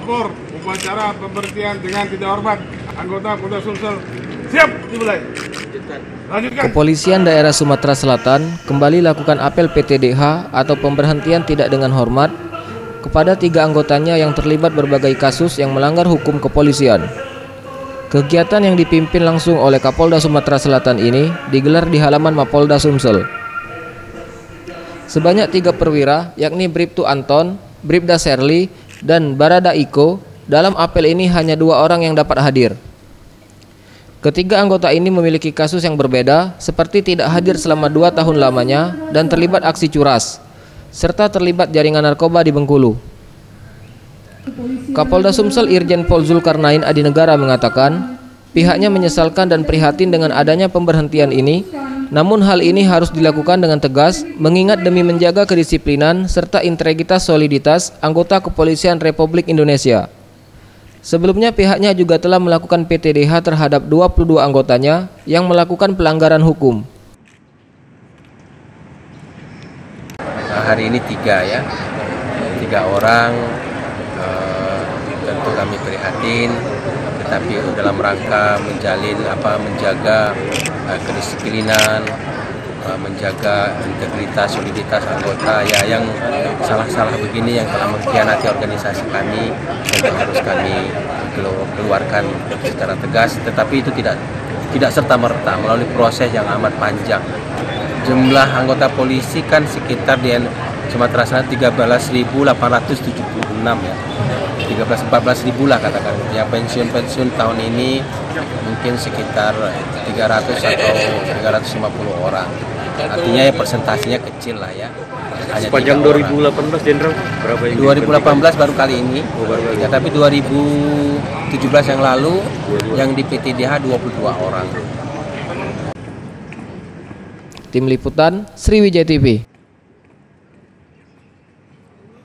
Lapor upacara pemberhentian dengan tidak hormat anggota Polda Sumsel. Siap dimulai. Lanjutkan. Kepolisian Daerah Sumatera Selatan kembali lakukan apel PTDH atau pemberhentian tidak dengan hormat kepada 3 anggotanya yang terlibat berbagai kasus yang melanggar hukum kepolisian. Kegiatan yang dipimpin langsung oleh Kapolda Sumatera Selatan ini digelar di halaman Mapolda Sumsel. Sebanyak 3 perwira, yakni Bribtu Anton, Bribda Serli, dan Barada Iko. Dalam apel ini hanya 2 orang yang dapat hadir. Ketiga anggota ini memiliki kasus yang berbeda, seperti tidak hadir selama 2 tahun lamanya dan terlibat aksi curas, serta terlibat jaringan narkoba di Bengkulu. Kapolda Sumsel Irjen Pol Zulkarnain Adinegara mengatakan, pihaknya menyesalkan dan prihatin dengan adanya pemberhentian ini, namun hal ini harus dilakukan dengan tegas, mengingat demi menjaga kedisiplinan serta integritas soliditas anggota Kepolisian Republik Indonesia. Sebelumnya pihaknya juga telah melakukan PTDH terhadap 22 anggotanya yang melakukan pelanggaran hukum. Hari ini 3 orang, tentu kami prihatin, tetapi dalam rangka menjaga kedisiplinan, menjaga integritas, soliditas anggota yang salah-salah begini yang telah mengkhianati organisasi kami, tentu harus kami keluarkan secara tegas. Tetapi itu tidak serta-merta, melalui proses yang amat panjang. Jumlah anggota polisi kan sekitar di Sumatera Selatan 13.876 ya. 14.000 lah katakan. Yang pensiun tahun ini mungkin sekitar 300 atau 350 orang. Artinya ya persentasinya kecil lah ya. Hanya sepanjang 2018 Jenderal berapa yang 2018 baru kali ini. Tapi 2017 yang lalu yang di PTDH 22 orang. Tim Liputan Sriwijaya TV.